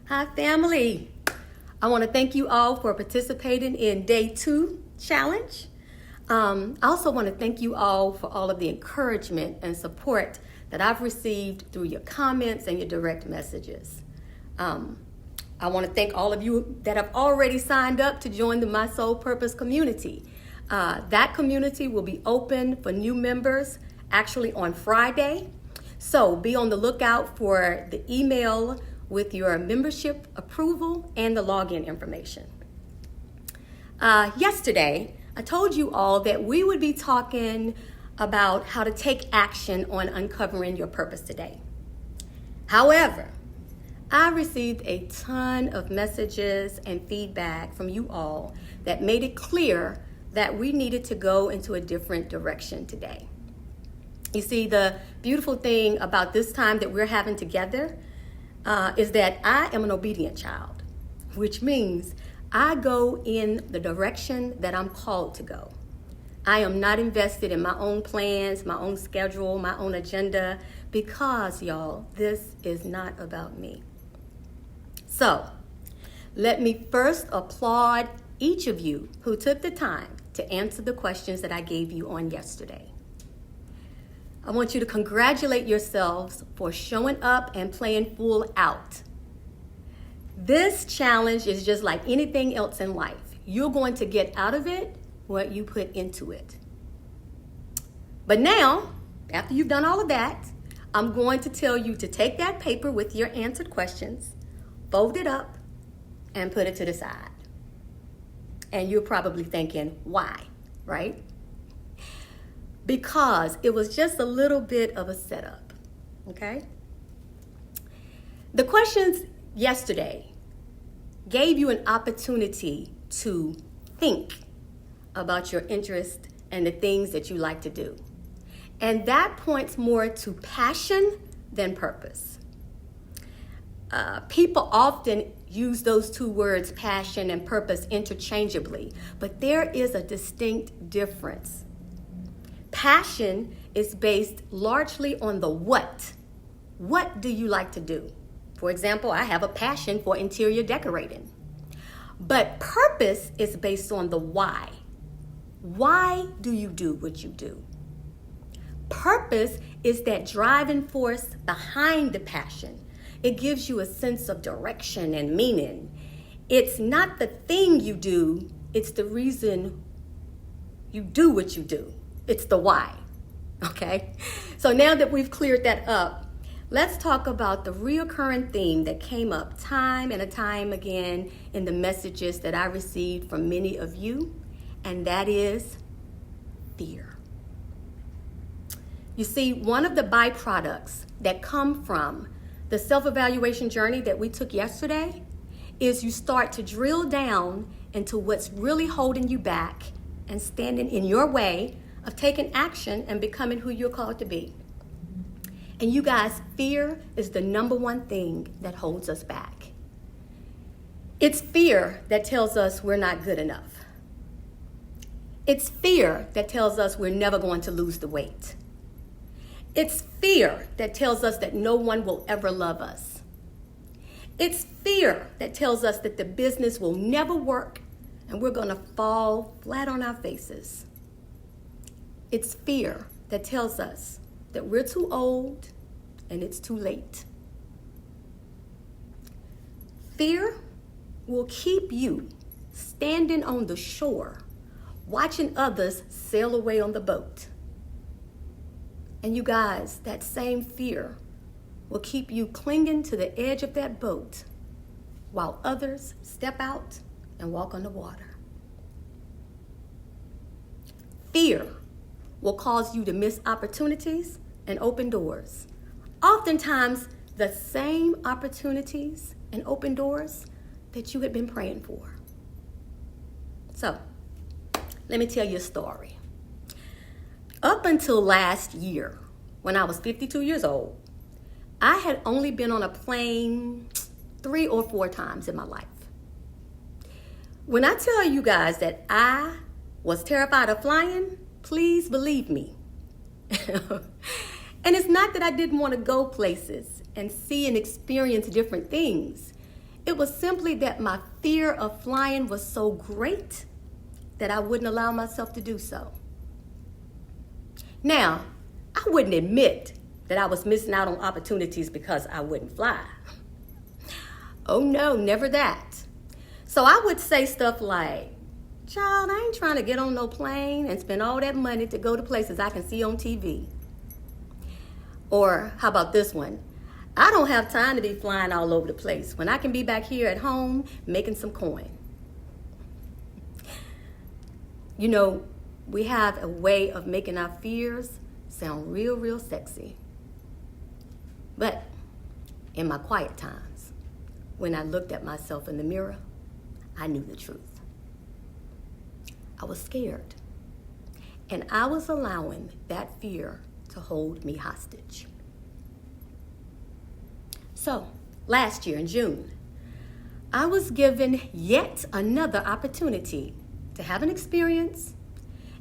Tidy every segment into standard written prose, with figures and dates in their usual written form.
Hi, family. I want to thank you all for participating in Day 2 challenge. I also want to thank you all for all of the encouragement and support that I've received through your comments and your direct messages. I want to thank all of you that have already signed up to join the My Soul Purpose community. That community will be open for new members actually on Friday. So be on the lookout for the email with your membership approval and the login information. Yesterday, I told you all that we would be talking about how to take action on uncovering your purpose today. However, I received a ton of messages and feedback from you all that made it clear that we needed to go into a different direction today. You see, the beautiful thing about this time that we're having together is that I am an obedient child, which means I go in the direction that I'm called to go. I am not invested in my own plans, my own schedule, my own agenda, because, y'all, this is not about me. So, let me first applaud each of you who took the time to answer the questions that I gave you on yesterday. I want you to congratulate yourselves for showing up and playing full out. This challenge is just like anything else in life. You're going to get out of it what you put into it. But now, after you've done all of that, I'm going to tell you to take that paper with your answered questions, fold it up, and put it to the side. And you're probably thinking, why, right? Because it was just a little bit of a setup, okay? The questions yesterday gave you an opportunity to think about your interest and the things that you like to do. And that points more to passion than purpose. People often use those two words, passion and purpose, interchangeably, but there is a distinct difference. Passion is based largely on the what. What do you like to do? For example, I have a passion for interior decorating. But purpose is based on the why. Why do you do what you do? Purpose is that driving force behind the passion. It gives you a sense of direction and meaning. It's not the thing you do, it's the reason you do what you do. It's the why, okay? So now that we've cleared that up, let's talk about the reoccurring theme that came up time and time again in the messages that I received from many of you, and that is fear. You see, one of the byproducts that come from the self-evaluation journey that we took yesterday is you start to drill down into what's really holding you back and standing in your way of taking action and becoming who you're called to be. And you guys, fear is the number one thing that holds us back. It's fear that tells us we're not good enough. It's fear that tells us we're never going to lose the weight. It's fear that tells us that no one will ever love us. It's fear that tells us that the business will never work and we're going to fall flat on our faces. It's fear that tells us that we're too old and it's too late. Fear will keep you standing on the shore, watching others sail away on the boat. And you guys, that same fear will keep you clinging to the edge of that boat while others step out and walk on the water. Fear will cause you to miss opportunities and open doors. Oftentimes, the same opportunities and open doors that you had been praying for. So, let me tell you a story. Up until last year, when I was 52 years old, I had only been on a plane 3 or 4 times in my life. When I tell you guys that I was terrified of flying, please believe me. And it's not that I didn't want to go places and see and experience different things. It was simply that my fear of flying was so great that I wouldn't allow myself to do so. Now, I wouldn't admit that I was missing out on opportunities because I wouldn't fly. Oh no, never that. So I would say stuff like, child, I ain't trying to get on no plane and spend all that money to go to places I can see on TV. Or how about this one? I don't have time to be flying all over the place when I can be back here at home making some coin. You know, we have a way of making our fears sound real, real sexy. But in my quiet times, when I looked at myself in the mirror, I knew the truth. I was scared, and I was allowing that fear to hold me hostage. So, last year in June, I was given yet another opportunity to have an experience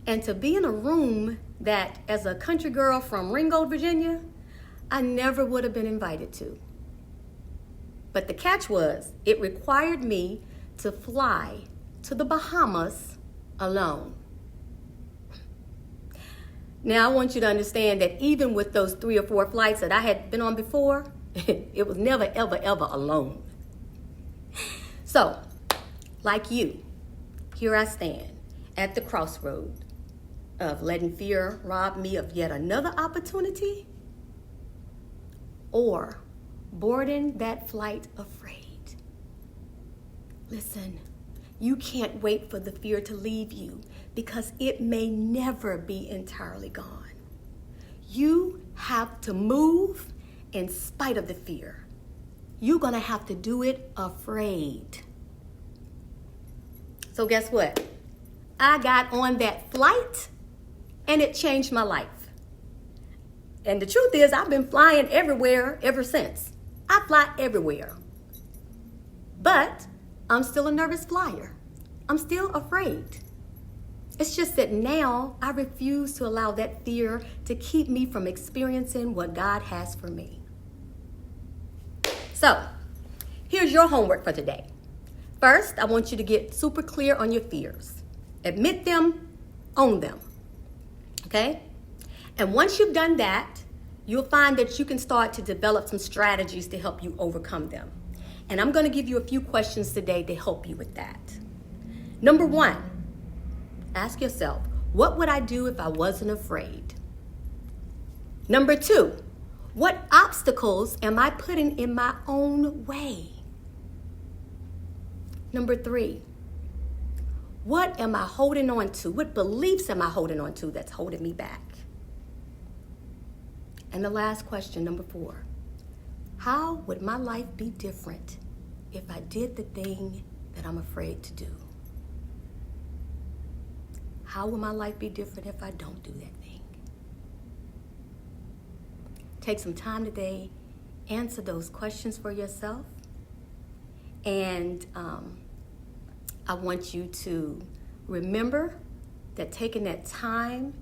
and to be in a room that, as a country girl from Ringgold, Virginia, I never would have been invited to. But the catch was, it required me to fly to the Bahamas alone. Now, I want you to understand that even with those 3 or 4 flights that I had been on before, it was never, ever, ever alone. So, like you, here I stand at the crossroad of letting fear rob me of yet another opportunity, or boarding that flight afraid. Listen, you can't wait for the fear to leave you because it may never be entirely gone. You have to move in spite of the fear. You're gonna have to do it afraid. So guess what? I got on that flight and it changed my life. And the truth is, I've been flying everywhere ever since. I fly everywhere. But I'm still a nervous flyer. I'm still afraid. It's just that now I refuse to allow that fear to keep me from experiencing what God has for me. So, here's your homework for today. First, I want you to get super clear on your fears. Admit them, own them. Okay? And once you've done that, you'll find that you can start to develop some strategies to help you overcome them. And I'm going to give you a few questions today to help you with that. Number 1, ask yourself, what would I do if I wasn't afraid? Number 2, what obstacles am I putting in my own way? Number 3, what am I holding on to? What beliefs am I holding on to that's holding me back? And the last question, number 4, how would my life be different if I did the thing that I'm afraid to do? How will my life be different if I don't do that thing? Take some time today, answer those questions for yourself. And I want you to remember that taking that time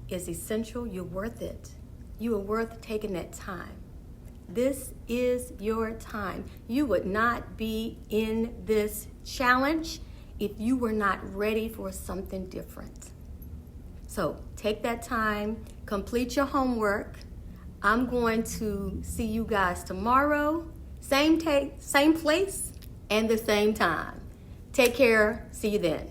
is essential. You're worth it. You are worth taking that time. This is your time. You would not be in this challenge if you were not ready for something different. So take that time, complete your homework. I'm going to see you guys tomorrow, same place, and the same time. Take care. See you then.